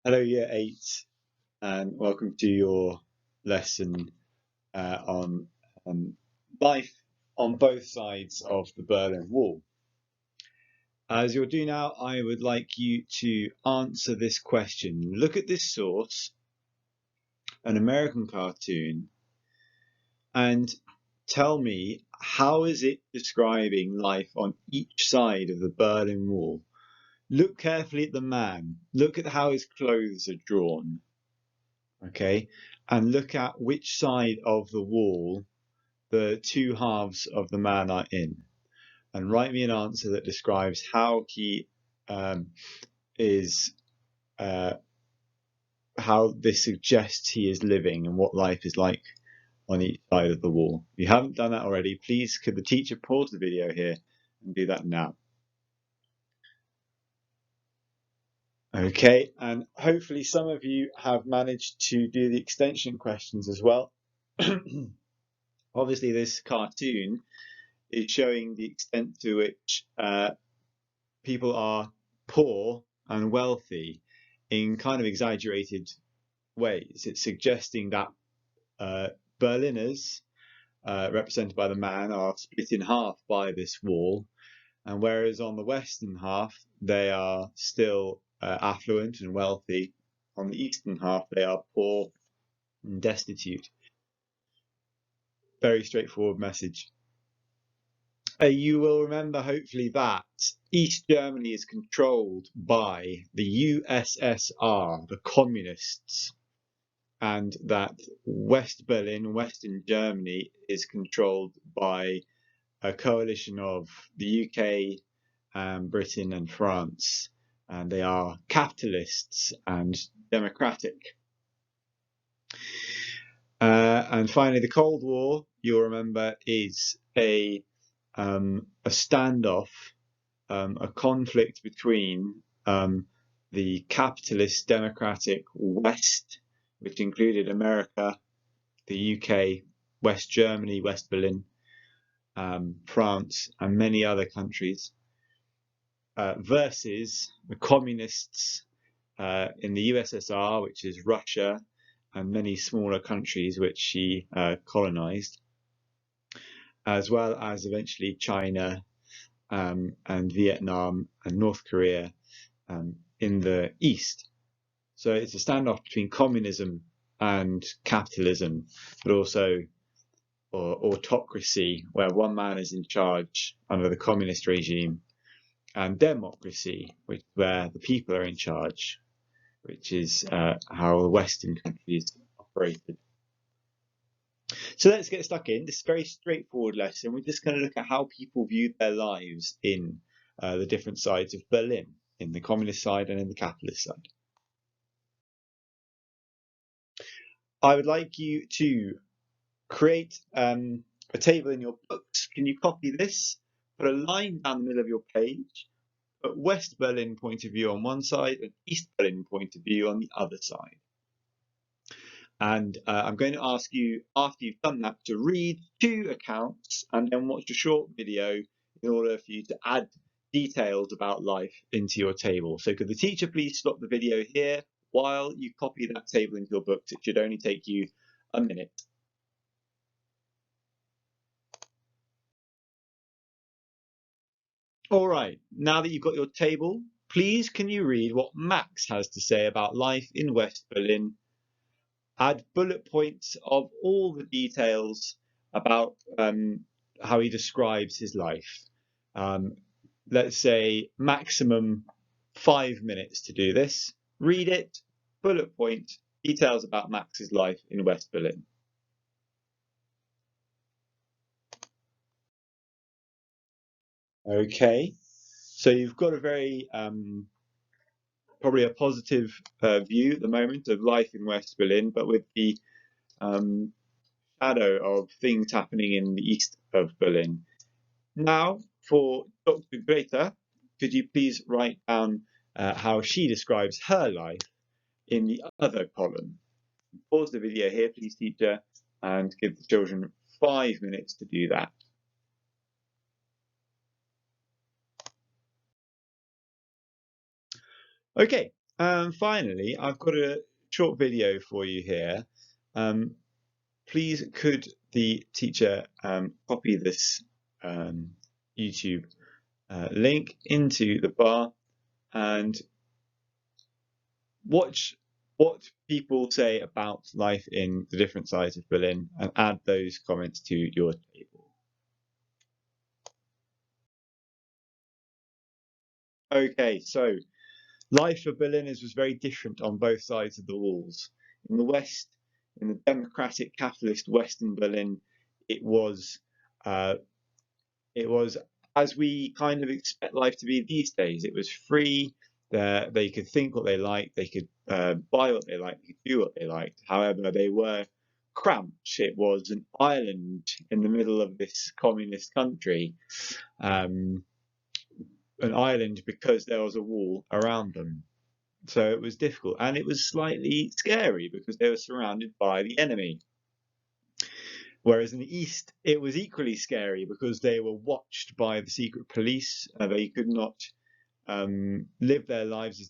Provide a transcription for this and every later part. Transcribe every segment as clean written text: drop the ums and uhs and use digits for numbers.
Hello, Year 8, and welcome to your lesson on life on both sides of the Berlin Wall. As you'll do now, I would like you to answer this question. Look at this source, an American cartoon, and tell me, how is it describing life on each side of the Berlin Wall? Look carefully at the man. Look at how his clothes are drawn. Okay, and look at which side of the wall the two halves of the man are in, and write me an answer that describes how he is, how this suggests he is living and what life is like on each side of the wall. If you haven't done that already, please could the teacher pause the video here and do that now. Okay, and hopefully some of you have managed to do the extension questions as well. Obviously, this cartoon is showing the extent to which people are poor and wealthy in kind of exaggerated ways. It's suggesting that Berliners, represented by the man, are split in half by this wall, and whereas on the western half they are still affluent and wealthy, on the eastern half they are poor and destitute. Very straightforward message. You will remember, hopefully, that East Germany is controlled by the USSR, the communists, and that West Berlin, Western Germany, is controlled by a coalition of the UK, Britain and France, and they are capitalists and democratic. And finally, the Cold War, you'll remember, is a standoff, a conflict between the capitalist democratic West, which included America, the UK, West Germany, West Berlin, France, and many other countries, versus the communists in the USSR, which is Russia, and many smaller countries which she colonized, as well as eventually China and Vietnam and North Korea in the East. So it's a standoff between communism and capitalism, but also autocracy, where one man is in charge under the communist regime, and democracy, which where the people are in charge, which is how the Western countries operated. So let's get stuck in. This is a very straightforward lesson. We're just going to look at how people viewed their lives in the different sides of Berlin, in the communist side and in the capitalist side. I would like you to create a table in your books. Can you copy this? Put a line down the middle of your page. Put West Berlin point of view on one side and East Berlin point of view on the other side. And I'm going to ask you, after you've done that, to read 2 accounts and then watch a short video in order for you to add details about life into your table. So could the teacher please stop the video here while you copy that table into your books? It should only take you a minute. All right, now that you've got your table, please can you read what Max has to say about life in West Berlin? Add bullet points of all the details about how he describes his life. Let's say maximum 5 minutes to do this. Read it, bullet point, details about Max's life in West Berlin. Okay, so you've got a very probably a positive view at the moment of life in West Berlin, but with the shadow of things happening in the east of Berlin. Now, for Dr. Greta, could you please write down how she describes her life in the other column? Pause the video here, please, teacher, and give the children 5 minutes to do that. Okay, And finally, I've got a short video for you here. Please could the teacher copy this YouTube link into the bar and watch what people say about life in the different sides of Berlin and add those comments to your table. Okay, so life for Berliners was very different on both sides of the walls. In the West, in the democratic capitalist Western Berlin, it was uh, it was as we kind of expect life to be these days. It was free. They could think what they liked. They could buy what they liked. They could do what they liked. However, they were cramped. It was an island in the middle of this communist country, an island because there was a wall around them. So it was difficult, and it was slightly scary because they were surrounded by the enemy. Whereas in the East, it was equally scary because they were watched by the secret police. They could not live their lives as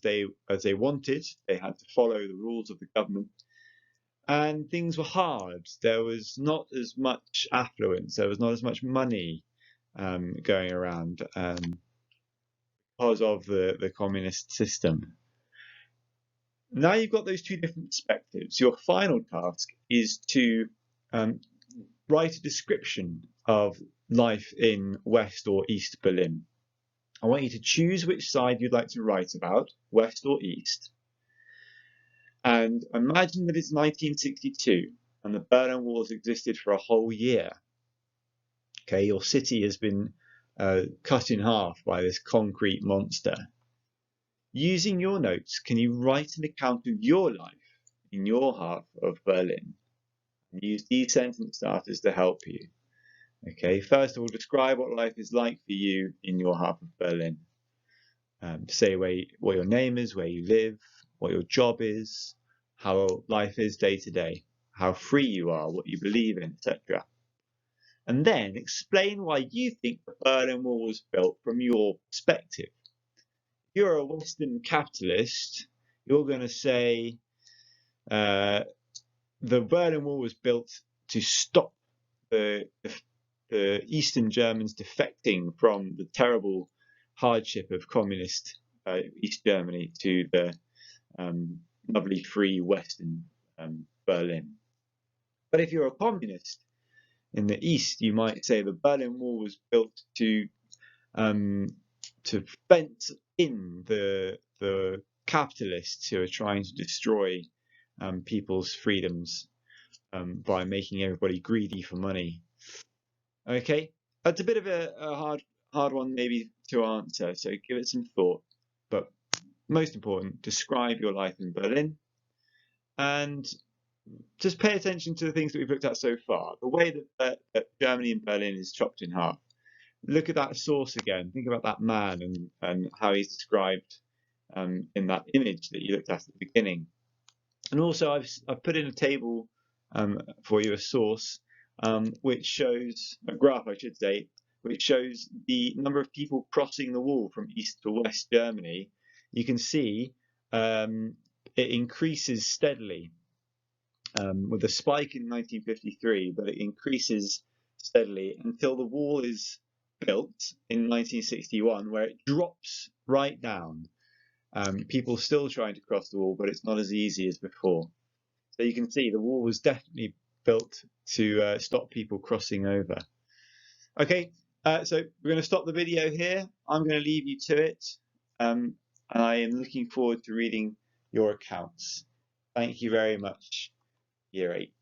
they wanted. They had to follow the rules of the government, and things were hard. There was not as much affluence. There was not as much money going around because of the communist system. Now you've got those two different perspectives. Your final task is to write a description of life in West or East Berlin. I want you to choose which side you'd like to write about, West or East, and imagine that it's 1962 and the Berlin Wall has existed for a whole year. Okay, your city has been cut in half by this concrete monster. Using your notes, can you write an account of your life in your half of Berlin? And use these sentence starters to help you. Okay, first of all, describe what life is like for you in your half of Berlin. Say what your name is, where you live, what your job is, how life is day to day, how free you are, what you believe in, etc. And then explain why you think the Berlin Wall was built from your perspective. If you're a Western capitalist, you're going to say the Berlin Wall was built to stop the Eastern Germans defecting from the terrible hardship of communist East Germany to the lovely free Western Berlin. But if you're a communist in the East, you might say the Berlin Wall was built to fence in the capitalists who are trying to destroy people's freedoms by making everybody greedy for money. Okay, that's a bit of a hard one maybe to answer, so give it some thought. But most important, describe your life in Berlin and just pay attention to the things that we've looked at so far. The way that Germany and Berlin is chopped in half. Look at that source again. Think about that man and how he's described in that image that you looked at the beginning. And also, I've put in a table for you, a source, which shows a graph, I should say, which shows the number of people crossing the wall from East to West Germany. You can see it increases steadily with a spike in 1953, but it increases steadily until the wall is built in 1961, where it drops right down. People still trying to cross the wall, but it's not as easy as before. So you can see the wall was definitely built to stop people crossing over. Okay, so we're going to stop the video here. I'm going to leave you to it, and I am looking forward to reading your accounts. Thank you very much, Year 8.